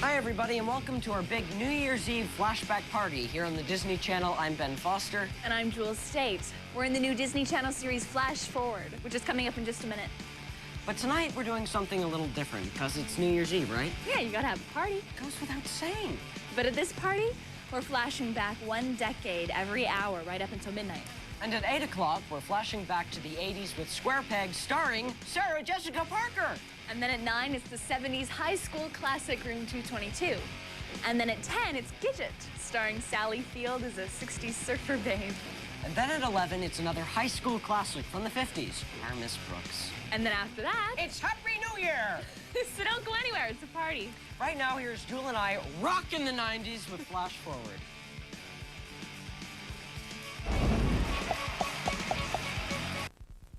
Hi, everybody, and welcome to our big New Year's Eve flashback party here on the Disney Channel. I'm Ben Foster. And I'm Jules State. We're in the new Disney Channel series Flash Forward, which is coming up in just a minute. But tonight, we're doing something a little different because it's New Year's Eve, right? Yeah, you gotta have a party. It goes without saying. But at this party, we're flashing back 1 decade every hour right up until midnight. And at 8 o'clock, we're flashing back to the 80s with Square Peg starring Sarah Jessica Parker. And then at 9, it's the 70s high school classic Room 222. And then at 10, it's Gidget, starring Sally Field as a 60s surfer babe. And then at 11, it's another high school classic from the 50s, our Miss Brooks. And then after that, It's Happy New Year! so don't go anywhere, it's a party. Right now, here's Jewel and I rocking the 90s with Flash Forward.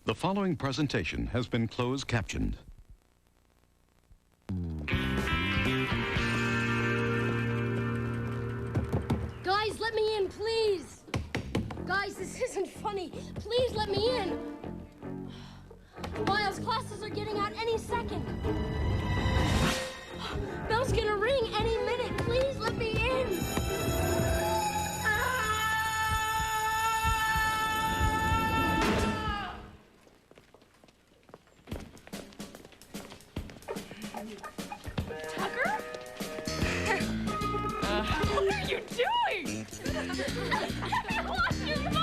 The following presentation has been closed captioned. Guys, let me in, please. Guys, this isn't funny. Please let me in. Miles, classes are getting out any second. Bell's gonna ring any minute. Please let me in. Tucker? What are you doing? Have you lost your mind?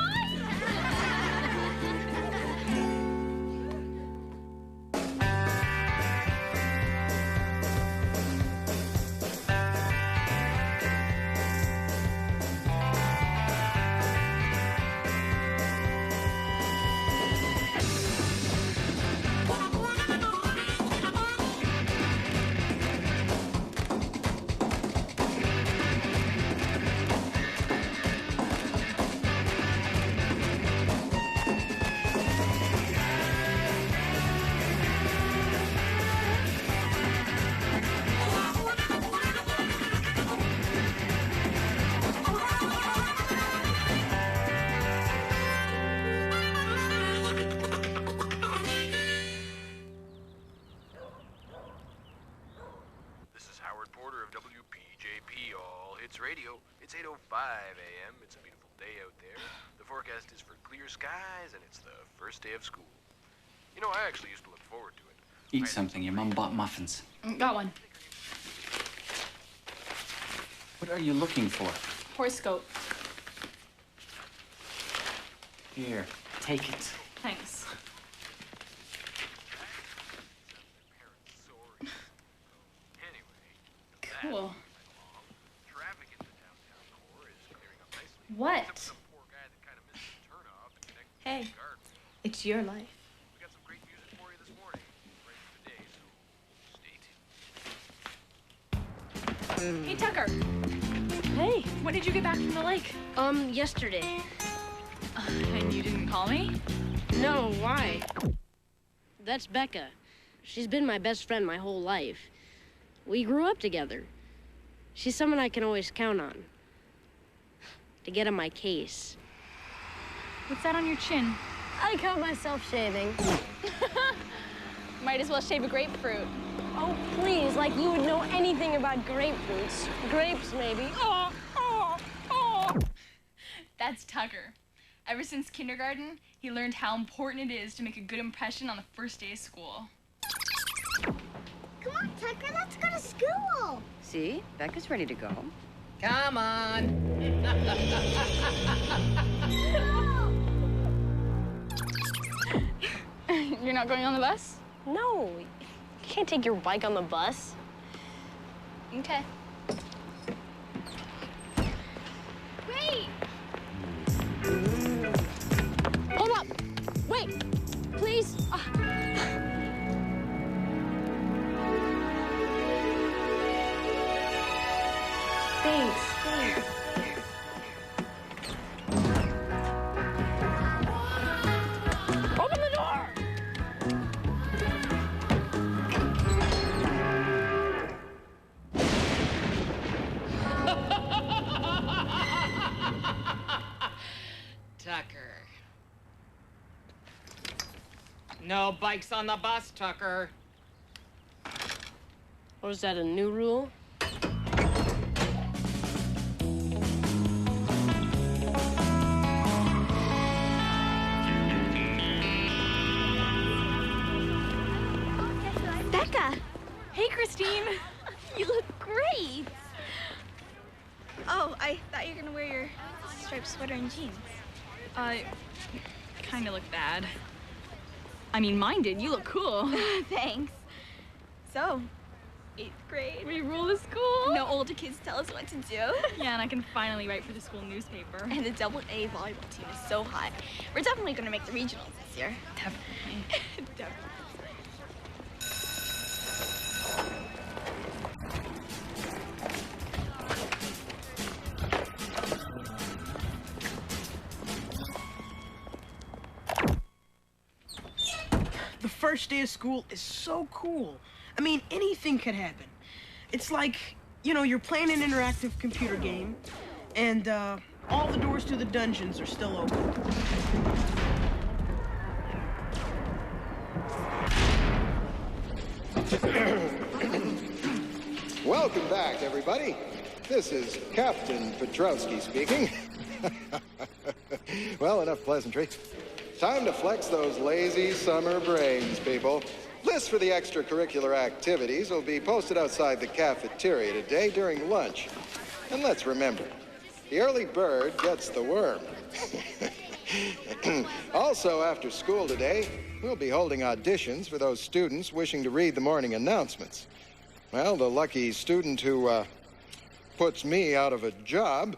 WPJP All Hits Radio. It's 8:05 a.m. It's a beautiful day out there. The forecast is for clear skies, and it's the first day of school. You know, I actually used to look forward to it. Eat something. Your mom bought muffins. Got one. What are you looking for? Horoscope. Here, take it. Thanks. Cool. What? Hey, it's your life. We got some great music for you this morning. Right today, so stay tuned. Hey, Tucker. Hey. When did you get back from the lake? Yesterday. And you didn't call me? No, why? That's Becca. She's been my best friend my whole life. We grew up together. She's someone I can always count on. To get on my case. What's that on your chin? I caught myself shaving. Might as well shave a grapefruit. Oh, please, like you would know anything about grapefruits. Grapes, maybe. Oh. That's Tucker. Ever since kindergarten, he learned how important it is to make a good impression on the first day of school. Come on, Tucker, let's go to school. See? Becca's ready to go. Come on. You're not going on the bus? No, you can't take your bike on the bus. Okay. Wait. Hold up. Wait, please. Thanks. Open the door! Tucker. No bikes on the bus, Tucker. Or is that a new rule? Hey, Christine. You look great. Oh, I thought you were gonna wear your striped sweater and jeans. Kind of look bad. I mean, mine did. You look cool. Thanks. So, 8th grade. We rule the school. No older kids tell us what to do. Yeah, and I can finally write for the school newspaper. And the AA volleyball team is so hot. We're definitely gonna make the regionals this year. Definitely. Definitely. The first day of school is so cool. I mean, anything could happen. It's like, you know, you're playing an interactive computer game, and all the doors to the dungeons are still open. Welcome back, everybody. This is Captain Petrowski speaking. Well, enough pleasantry. Time to flex those lazy summer brains, people. Lists for the extracurricular activities will be posted outside the cafeteria today during lunch. And let's remember, the early bird gets the worm. Also, after school today, we'll be holding auditions for those students wishing to read the morning announcements. Well, the lucky student who puts me out of a job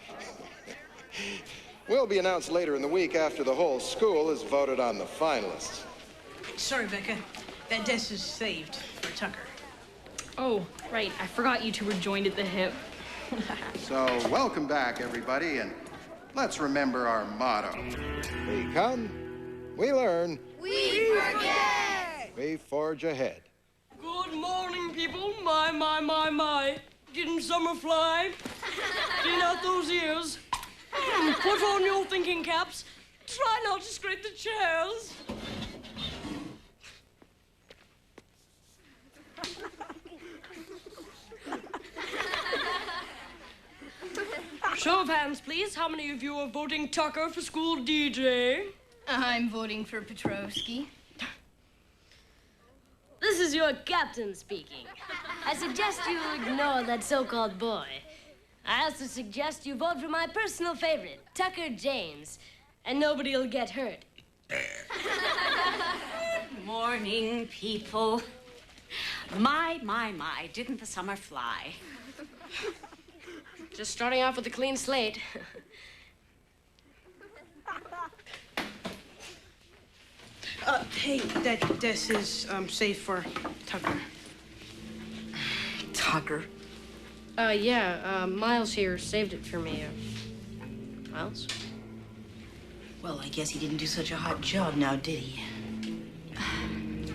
will be announced later in the week after the whole school has voted on the finalists. Sorry, Becca. That desk is saved for Tucker. Oh, right. I forgot you two were joined at the hip. So, welcome back, everybody, and let's remember our motto. We come, we learn, We forget. we forge ahead. Good morning, people. My. Didn't summer fly? Clean out those ears. Put on your thinking caps. Try not to scrape the chairs. Show of hands, please. How many of you are voting Tucker for school DJ? I'm voting for Petrowski. This is your captain speaking. I suggest you ignore that so-called boy. I also suggest you vote for my personal favorite, Tucker James, and nobody will get hurt. Morning, people. My, didn't the summer fly? Just starting off with a clean slate. Hey, that desk is safe for Tucker. Tucker. Miles here saved it for me. Miles? Well, I guess he didn't do such a hot job now, did he?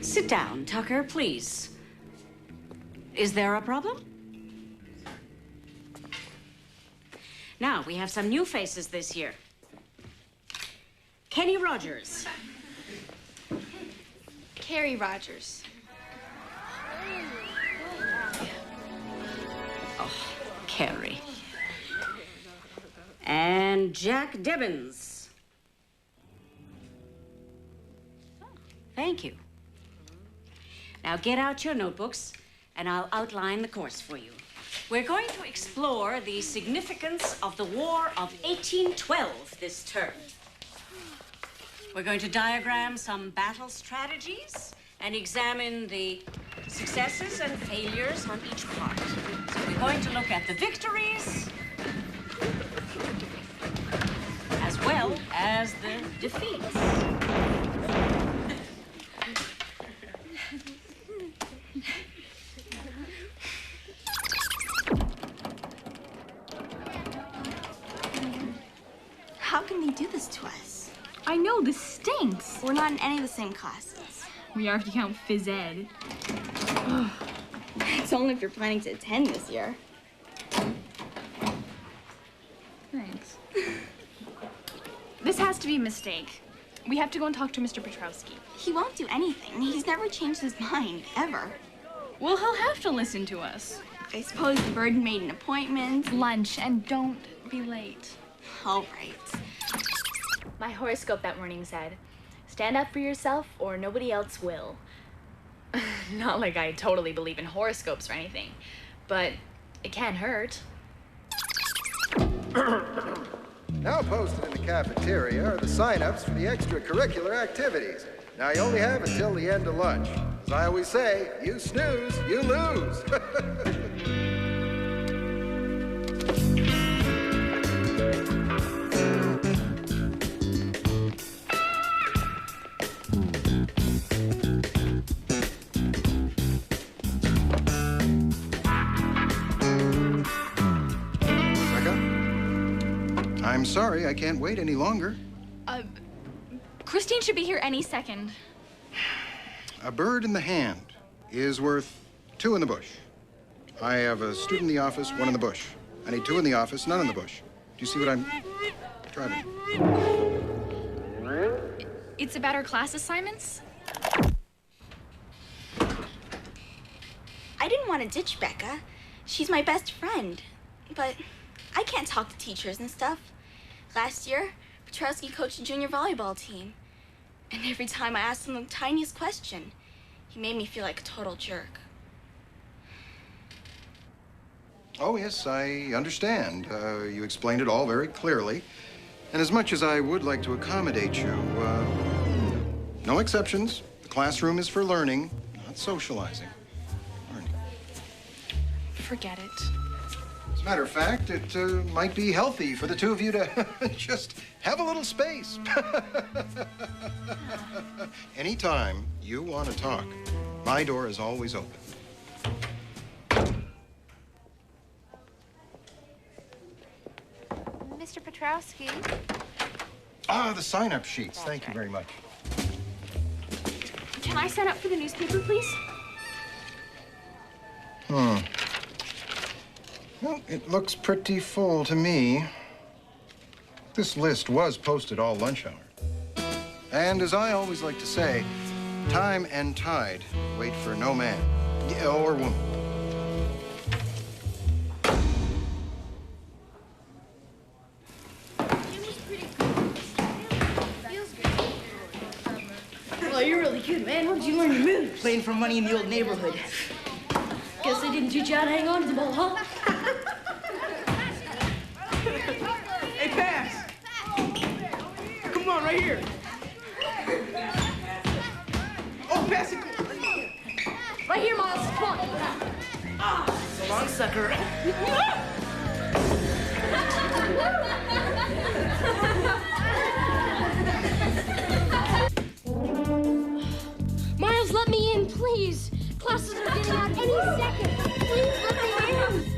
Sit down, Tucker, please. Is there a problem? Now, we have some new faces this year. Kenny Rogers. Carrie Rogers. Oh, Carrie. And Jack Debbins. Thank you. Now get out your notebooks and I'll outline the course for you. We're going to explore the significance of the War of 1812 this term. We're going to diagram some battle strategies and examine the successes and failures on each part. So we're going to look at the victories as well as the defeats. How can they do this to us? I know, this stinks. We're not in any of the same classes. We are if you count phys ed. It's only if you're planning to attend this year. Thanks. This has to be a mistake. We have to go and talk to Mr. Petrowski. He won't do anything. He's never changed his mind, ever. Well, he'll have to listen to us. I suppose the bird made an appointment. Lunch, and don't be late. All right. My horoscope that morning said, stand up for yourself or nobody else will. Not like I totally believe in horoscopes or anything, but it can't hurt. Now posted in the cafeteria are the sign-ups for the extracurricular activities. Now you only have until the end of lunch. As I always say, you snooze, you lose. I'm sorry, I can't wait any longer. Christine should be here any second. A bird in the hand is worth 2 in the bush. I have a student in the office, 1 in the bush. I need 2 in the office, none in the bush. Do you see what I'm driving? It's about her class assignments? I didn't want to ditch Becca. She's my best friend. But I can't talk to teachers and stuff. Last year, Petrowski coached a junior volleyball team. And every time I asked him the tiniest question, he made me feel like a total jerk. Oh, yes, I understand. You explained it all very clearly. And as much as I would like to accommodate you, no exceptions. The classroom is for learning, not socializing. Learning. Forget it. As a matter of fact, it might be healthy for the 2 of you to just have a little space. Anytime you want to talk, my door is always open. Mr. Petrowski. Ah, the sign-up sheets. Thank you very much. Can I sign up for the newspaper, please? Well, it looks pretty full to me. This list was posted all lunch hour. And as I always like to say, time and tide wait for no man or woman. Oh, you're really good, man. Where'd you learn your moves? Playing for money in the old neighborhood. Guess they didn't teach you how to hang on to the ball, huh? Hey, pass! Come on, right here. Oh, pass it. Right here, Miles. Come on. So long, sucker. Miles, let me in, please. Classes are getting out any second. Please let me in.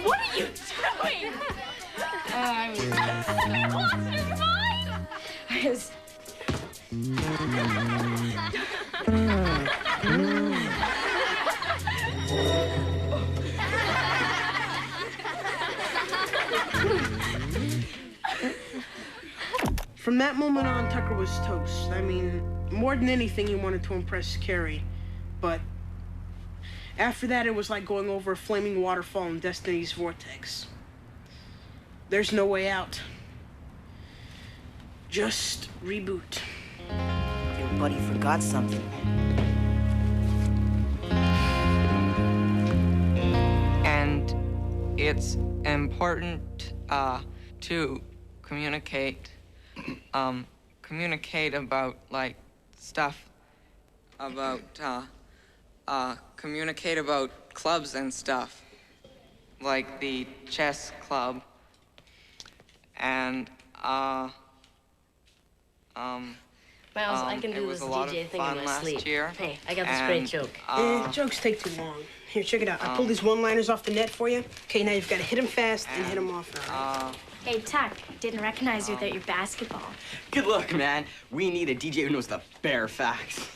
What are you doing? You lost your mind! From that moment on, Tucker was toast. I mean, more than anything, he wanted to impress Carrie. But after that, it was like going over a flaming waterfall in Destiny's vortex. There's no way out. Just reboot. Your buddy forgot something. And it's important to communicate about like stuff about communicate about clubs and stuff like the chess club and Miles, I can it do was this a lot DJ of thing in fun my last sleep. year, Hey, I got this and, great joke. Jokes take too long. Here, check it out. I pulled these one-liners off the net for you. Okay, now you've got to hit them fast and hit them off. Hey, Tuck, didn't recognize you without your basketball. Good luck, man. We need a DJ who knows the bare facts.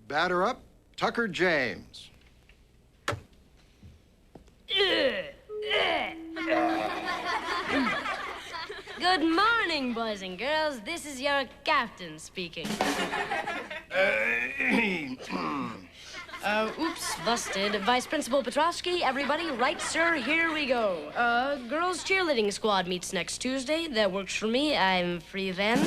Batter up, Tucker James. Good morning, boys and girls. This is your captain speaking. Oops, busted. Vice Principal Petrovsky, everybody, right, sir, here we go. Girls cheerleading squad meets next Tuesday. That works for me. I'm free then.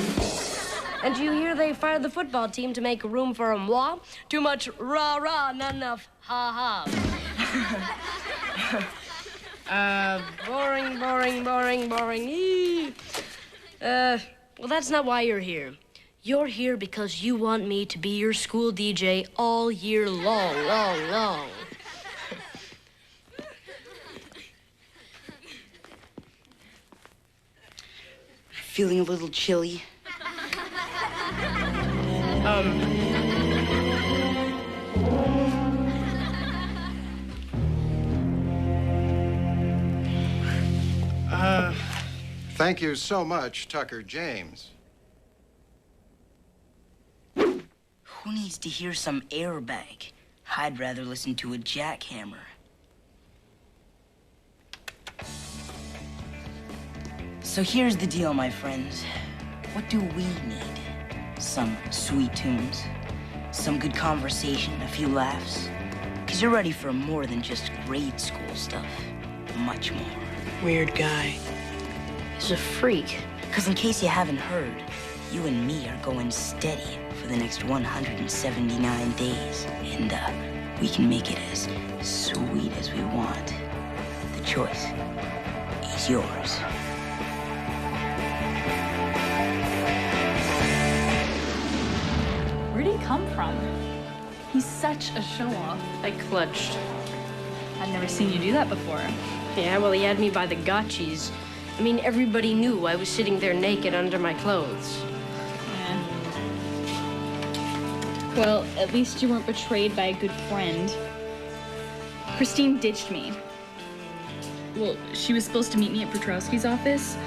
And you hear they fired the football team to make room for a moi? Too much rah-rah, not enough ha-ha. Boring. Eee. Well, that's not why you're here. You're here because you want me to be your school DJ all year long. Feeling a little chilly. Thank you so much, Tucker James. Who needs to hear some airbag? I'd rather listen to a jackhammer. So here's the deal, my friends. What do we need? Some sweet tunes, some good conversation, a few laughs. Because you're ready for more than just grade school stuff. Much more. Weird guy. He's a freak. Because in case you haven't heard, you and me are going steady for the next 179 days. And we can make it as sweet as we want. The choice is yours. Where'd he come from? He's such a show-off. I clutched. I've never seen you do that before. Yeah, well, he had me by the gotchis. I mean, everybody knew I was sitting there naked under my clothes. Yeah. Well, at least you weren't betrayed by a good friend. Christine ditched me. Well, she was supposed to meet me at Petrovsky's office,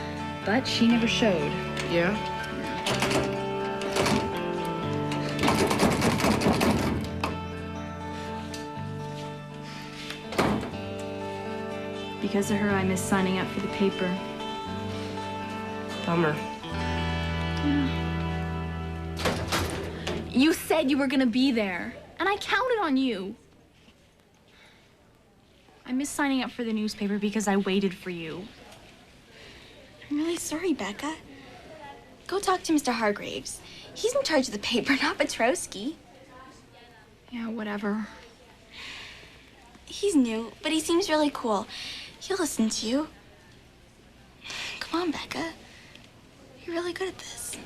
but she never showed. Yeah? Because of her, I missed signing up for the paper. Bummer. You said you were gonna be there, and I counted on you. I missed signing up for the newspaper because I waited for you. I'm really sorry, Becca. Go talk to Mr. Hargraves. He's in charge of the paper, not Petrovsky. Yeah, whatever. He's new, but he seems really cool. He'll listen to you. Come on, Becca. You're really good at this.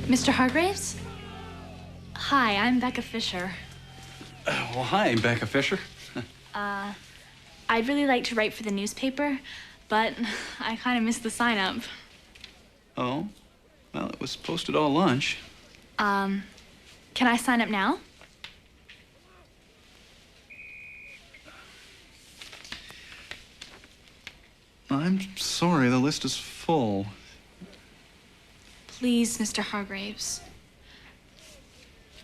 Mr. Hargraves? Hi, I'm Becca Fisher. Well, hi, Becca Fisher. I'd really like to write for the newspaper, but I kind of missed the sign-up. Oh? Well, it was posted all lunch. Can I sign up now? I'm sorry, the list is full. Please, Mr. Hargraves.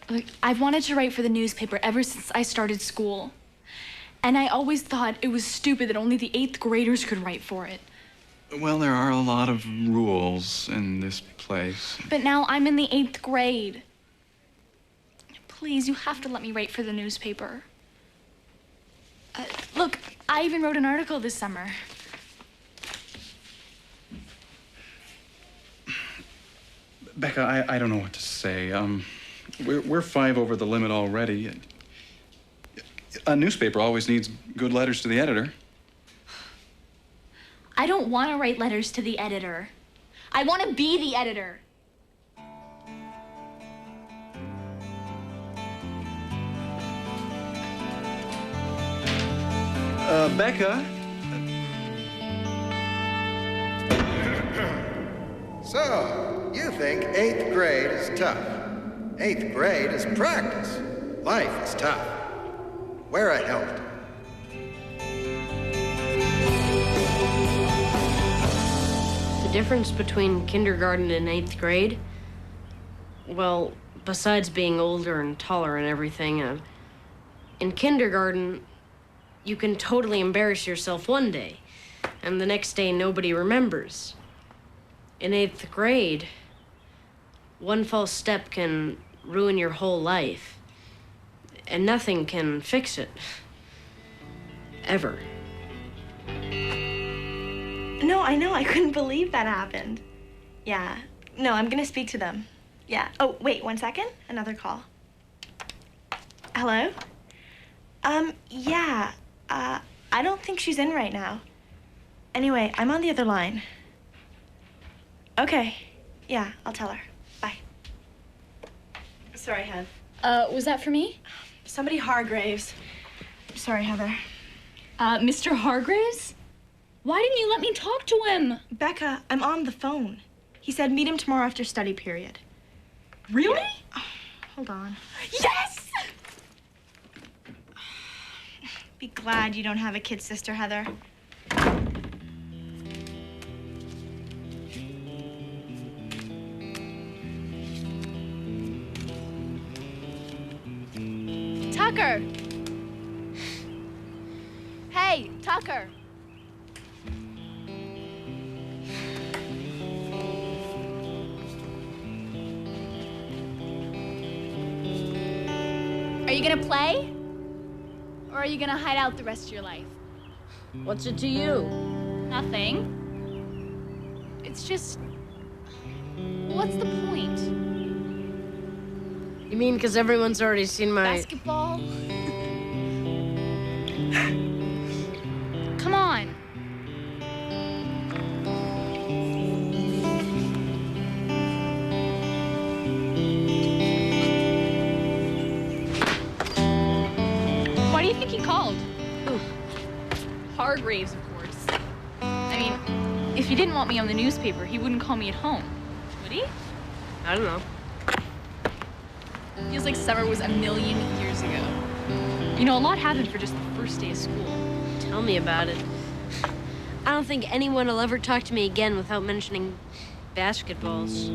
Look, I've wanted to write for the newspaper ever since I started school. And I always thought it was stupid that only the 8th graders could write for it. Well, there are a lot of rules in this place. But now I'm in the 8th grade. Please, you have to let me write for the newspaper. Look, I even wrote an article this summer. Becca, I don't know what to say. We're 5 over the limit already. A newspaper always needs good letters to the editor. I don't want to write letters to the editor. I want to be the editor. Becca? So, you think 8th grade is tough. 8th grade is practice. Life is tough. Wear a helmet. The difference between kindergarten and 8th grade? Well, besides being older and taller and everything, in kindergarten, you can totally embarrass yourself one day, and the next day nobody remembers. In 8th grade, one false step can ruin your whole life, and nothing can fix it. Ever. No, I know. I couldn't believe that happened. Yeah. No, I'm gonna speak to them. Yeah. Oh, wait, 1 second. Another call. Hello? Yeah. I don't think she's in right now. Anyway, I'm on the other line. Okay. Yeah, I'll tell her. Bye. Sorry, Hev. Was that for me? Somebody Hargraves. Sorry, Heather. Mr. Hargraves? Why didn't you let me talk to him? Becca, I'm on the phone. He said meet him tomorrow after study period. Really? Yeah. Oh, hold on. Yes! Be glad you don't have a kid sister, Heather. Tucker! Hey, Tucker! Are you gonna play? Or are you gonna hide out the rest of your life? What's it to you? Nothing. It's just... What's the point? You mean because everyone's already seen my... Basketball? Come on. Why do you think he called? Who? Hargraves, of course. I mean, if he didn't want me on the newspaper, he wouldn't call me at home, would he? I don't know. Feels like summer was a million years ago. You know, a lot happened for just the first day of school. Tell me about it. I don't think anyone will ever talk to me again without mentioning basketballs.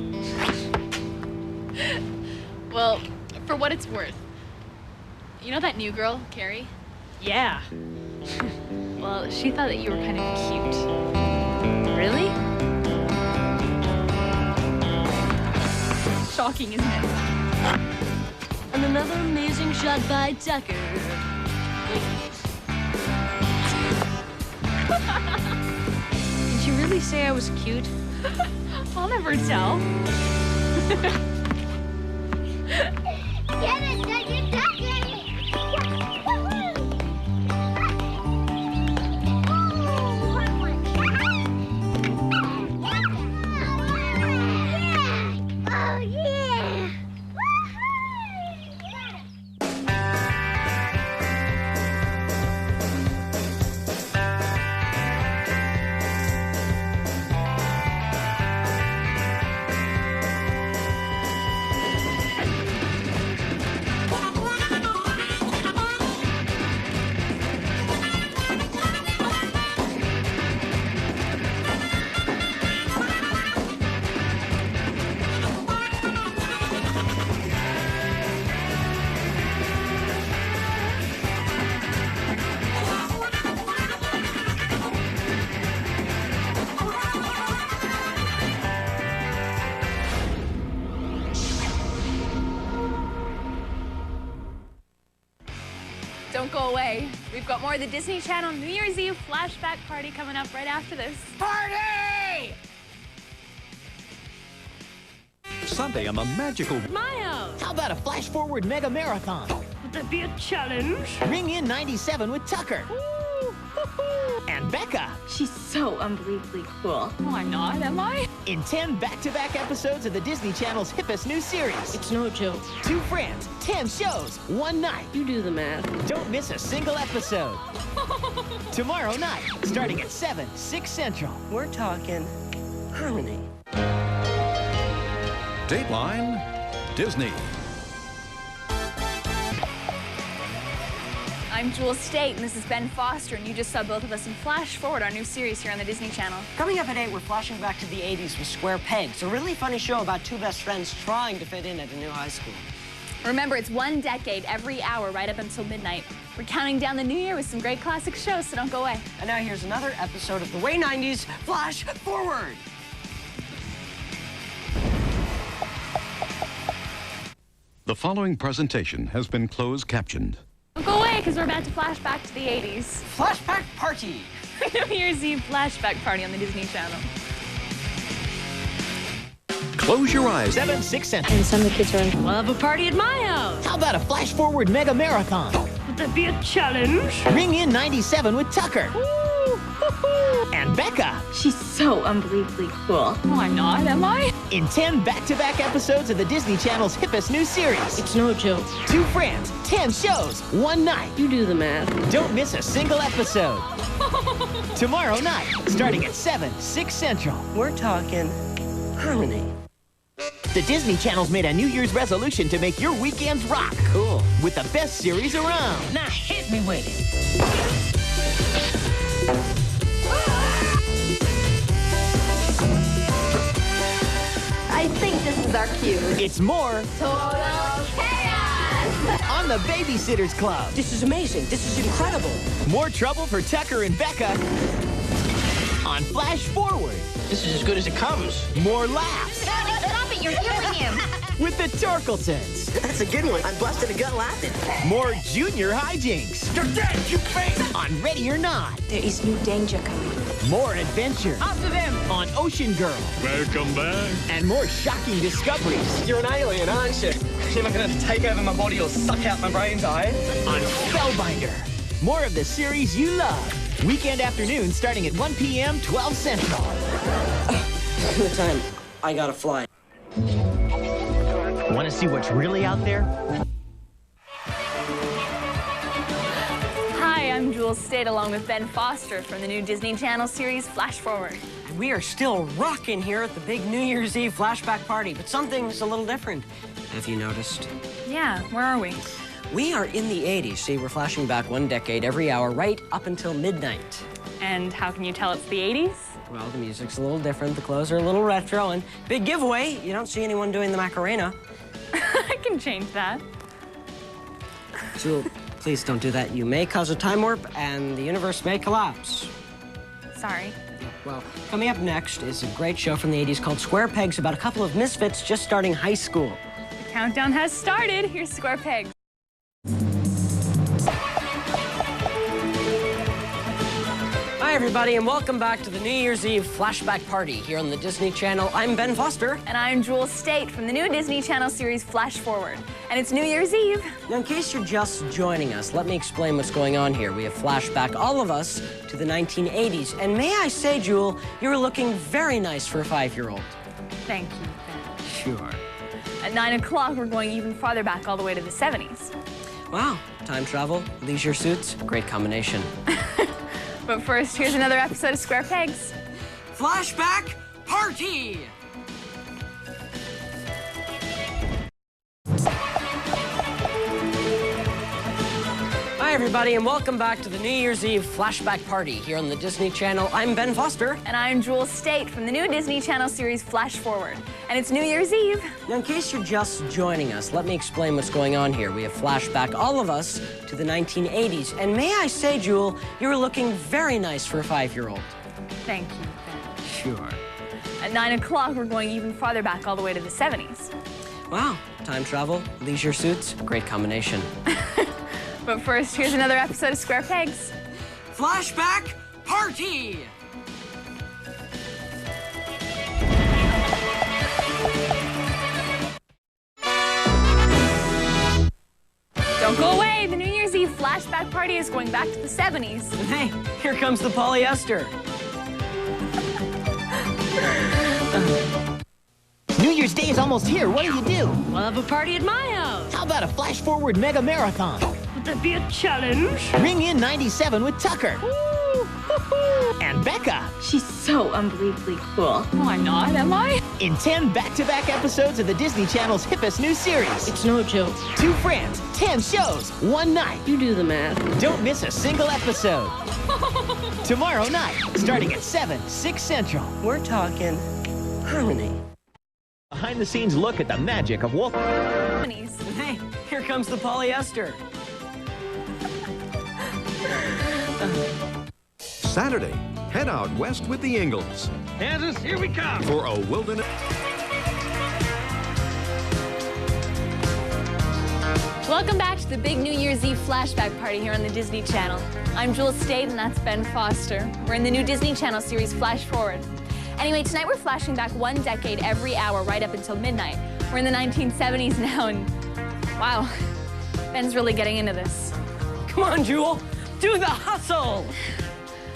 Well, for what it's worth. You know that new girl, Carrie? Yeah. Well, she thought that you were kind of cute. Really? Shocking, isn't it? And another amazing shot by Tucker. Did you really say I was cute? I'll never tell. Get it, Tucker, Tucker! Oh, yeah! Don't go away. We've got more of the Disney Channel New Year's Eve flashback party coming up right after this. Party! Sunday on the magical... My house! How about a flash forward mega marathon? Would that be a challenge? Ring in 97 with Tucker. And Becca. She's so unbelievably cool. No, I'm not, am I? In 10 back-to-back episodes of the Disney Channel's hippest new series. It's no joke. 2 friends, 10 shows, 1 night. You do the math. Don't miss a single episode. Tomorrow night, starting at 7, 6 Central. We're talking harmony. Dateline Disney. I'm I'm Jewel State, and this is Ben Foster, and you just saw both of us in Flash Forward, our new series here on the Disney Channel. Coming up at 8, we're flashing back to the 80s with Square Pegs, a really funny show about two best friends trying to fit in at a new high school. Remember, it's one decade every hour right up until midnight. We're counting down the new year with some great classic shows, so don't go away. And now here's another episode of the Way 90s Flash Forward. The following presentation has been closed captioned. Don't go away, because we're about to flash back to the 80s. Flashback Party! New Year's Eve flashback party on the Disney Channel. Close your eyes. 7, 6 Central. And some of the kids are in. We'll have a party at my house. How about a Flash Forward Mega Marathon? Would that be a challenge? Ring in 97 with Tucker. And Becca. She's so unbelievably cool. No, I'm not, am I? In 10 back-to-back episodes of the Disney Channel's hippest new series. It's no joke. 2 friends, 10 shows, 1 night. You do the math. Don't miss a single episode. Tomorrow night, starting at 7, 6 Central. We're talking harmony. The Disney Channel's made a New Year's resolution to make your weekends rock. Cool. With the best series around. Now hit me with it. I think this is our cue. It's more Total chaos! on the Babysitters Club. This is amazing. This is incredible. More trouble for Tucker and Becca on Flash Forward. This is as good as it comes. More laughs Stop it, you're hearing him. with the Torkeltons. That's a good one. I'm busted a gut laughing. More junior hijinks You're dead, you face! on Ready or Not. There is new danger coming. More adventure After them! on Ocean Girl. Welcome back. And more shocking discoveries You're an alien, aren't you? You're not gonna take over my body or suck out my brains, are you? on Spellbinder. More of the series you love. Weekend afternoons starting at 1 p.m., 12 Central. Good time. I gotta fly. Want to see what's really out there? Hi, I'm Jewel State, along with Ben Foster from the new Disney Channel series Flash Forward. And we are still rocking here at the big New Year's Eve flashback party, but something's a little different. Have you noticed? Yeah, where are we? We are in the 80s. See, we're flashing back 1 decade every hour right up until midnight. And how can you tell it's the 80s? Well, the music's a little different, the clothes are a little retro, and big giveaway, you don't see anyone doing the Macarena. I can change that. Jewel, please don't do that. You may cause a time warp, and the universe may collapse. Sorry. Well, coming up next is a great show from the 80s called Square Pegs about a couple of misfits just starting high school. The countdown has started. Here's Square Pegs. Hi, everybody, and welcome back to the New Year's Eve flashback party here on the Disney Channel. I'm Ben Foster. And I'm Jewel State from the new Disney Channel series Flash Forward. And it's New Year's Eve. Now, in case you're just joining us, let me explain what's going on here. We have flashback all of us to the 1980s. And may I say, Jewel, you're looking very nice for a 5-year-old. Thank you, Ben. Sure. At 9 o'clock, we're going even farther back, all the way to the 70s. Wow. Time travel, leisure suits, great combination. But first, here's another episode of Square Pegs. Flashback Party! Hi, everybody, and welcome back to the New Year's Eve flashback party here on the Disney Channel. I'm Ben Foster. And I'm Jewel State from the new Disney Channel series Flash Forward. And it's New Year's Eve. Now, in case you're just joining us, let me explain what's going on here. We have flashback all of us to the 1980s. And may I say, Jewel, you're looking very nice for a 5-year-old. Thank you, Ben. Sure. At 9 o'clock, we're going even farther back, all the way to the 70s. Wow. Time travel, leisure suits, great combination. But first, here's another episode of Square Pegs. Flashback Party! Don't go away! The New Year's Eve flashback party is going back to the 70s. Hey, here comes the polyester. New Year's Day is almost here. What do you do? We'll have a party at my house. How about a Flash Forward Mega Marathon? Would that be a challenge? Ring in 97 with Tucker. And Becca. She's so unbelievably cool. No, I'm not, am I? In 10 back-to-back episodes of the Disney Channel's hippest new series. It's no joke. 2 friends, 10 shows, 1 night. You do the math. Don't miss a single episode. Tomorrow night, starting at 7, 6 Central. We're talking harmony. Behind-the-scenes look at the magic of Wolf. Hey, here comes the polyester. Saturday, head out west with the Ingalls Kansas, here we come. for a wilderness. Welcome back to the big New Year's Eve flashback party here on the Disney Channel. I'm Jewel State, and that's Ben Foster. We're in the new Disney Channel series, Flash Forward. Anyway, tonight we're flashing back 1 decade every hour right up until midnight. We're in the 1970s now, and wow, Ben's really getting into this. Come on, Jewel, do the hustle.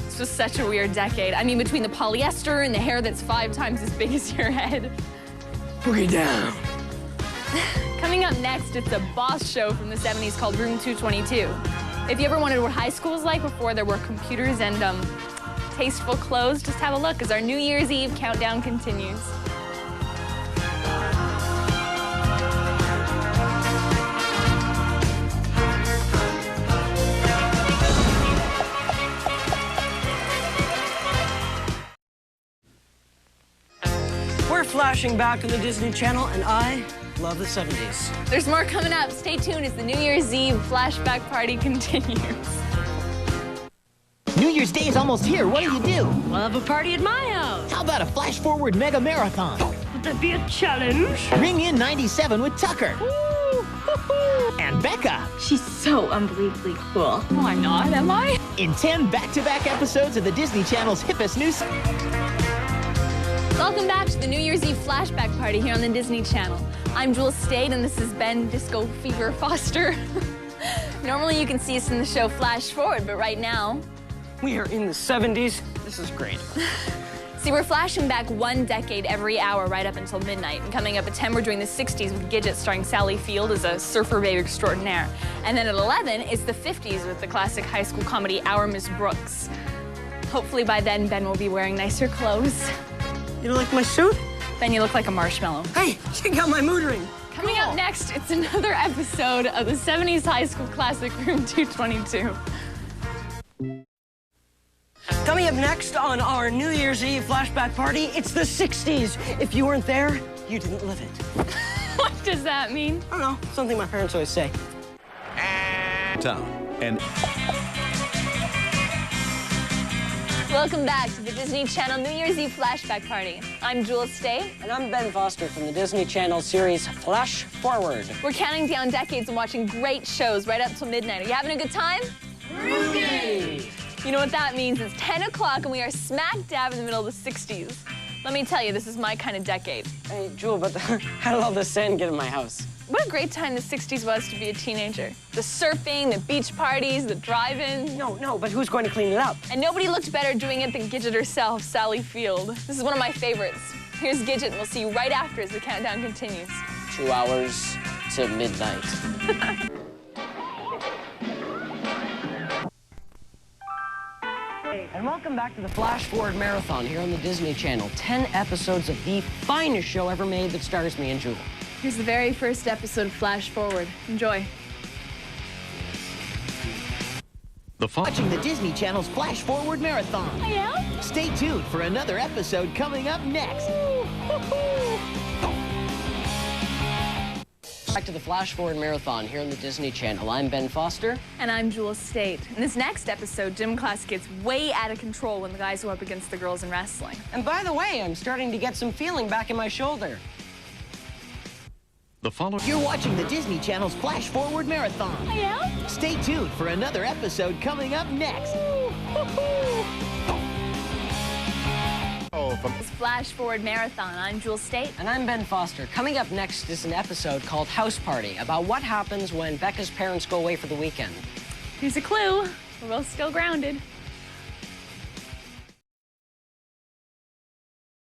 This was such a weird decade. I mean, between the polyester and the hair that's 5 times as big as your head. Boogie down. Coming up next, it's a boss show from the 70s called Room 222. If you ever wondered what high school was like before there were computers and tasteful clothes, just have a look as our New Year's Eve countdown continues. We're flashing back on the Disney Channel, and I love the 70s. There's more coming up. Stay tuned as the New Year's Eve flashback party continues. New Year's Day is almost here. What do? We'll have a party at my house. How about a Flash Forward Mega Marathon? Would that be a challenge? Ring in 97 with Tucker. And Becca. She's so unbelievably cool. No, I'm not, am I? In 10 back-to-back episodes of the Disney Channel's hippest new Welcome back to the New Year's Eve flashback party here on the Disney Channel. I'm Jewel State, and this is Ben Disco Fever Foster. Normally you can see us in the show Flash Forward, but right now... We are in the 70s. This is great. See, we're flashing back 1 decade every hour right up until midnight. And coming up at 10, we're doing the 60s with Gidget starring Sally Field as a surfer babe extraordinaire. And then at 11, it's the 50s with the classic high school comedy Our Miss Brooks. Hopefully by then, Ben will be wearing nicer clothes. You don't like my suit? Ben, you look like a marshmallow. Hey, check out my mood ring. Coming up next, it's another episode of the 70s high school classic Room 222. Coming up next on our New Year's Eve flashback party, it's the 60s. If you weren't there, you didn't live it. What does that mean? I don't know. Something my parents always say. Town and Welcome back to the Disney Channel New Year's Eve flashback party. I'm Jewel State. And I'm Ben Foster from the Disney Channel series Flash Forward. We're counting down decades and watching great shows right up till midnight. Are you having a good time? Groovy! You know what that means? It's 10 o'clock and we are smack dab in the middle of the 60s. Let me tell you, this is my kind of decade. Hey, Jewel, but how did all this sand get in my house? What a great time the 60s was to be a teenager. The surfing, the beach parties, the drive-ins. No, but who's going to clean it up? And nobody looked better doing it than Gidget herself, Sally Field. This is one of my favorites. Here's Gidget, and we'll see you right after as the countdown continues. 2 hours to midnight. And welcome back to the Flash Forward Marathon here on the Disney Channel. 10 episodes of the finest show ever made that stars me and Jewel. Here's the very first episode of Flash Forward. Enjoy. Watching the Disney Channel's Flash Forward Marathon. I am? Stay tuned for another episode coming up next. Back to the Flash Forward Marathon here on the Disney Channel. I'm Ben Foster. And I'm Jewel State. In this next episode, gym class gets way out of control when the guys go up against the girls in wrestling. And by the way, I'm starting to get some feeling back in my shoulder. You're watching the Disney Channel's Flash Forward Marathon. I am? Stay tuned for another episode coming up next. It's Flash Forward Marathon. I'm Jewel State. And I'm Ben Foster. Coming up next is an episode called House Party, about what happens when Becca's parents go away for the weekend. Here's a clue. We're both still grounded.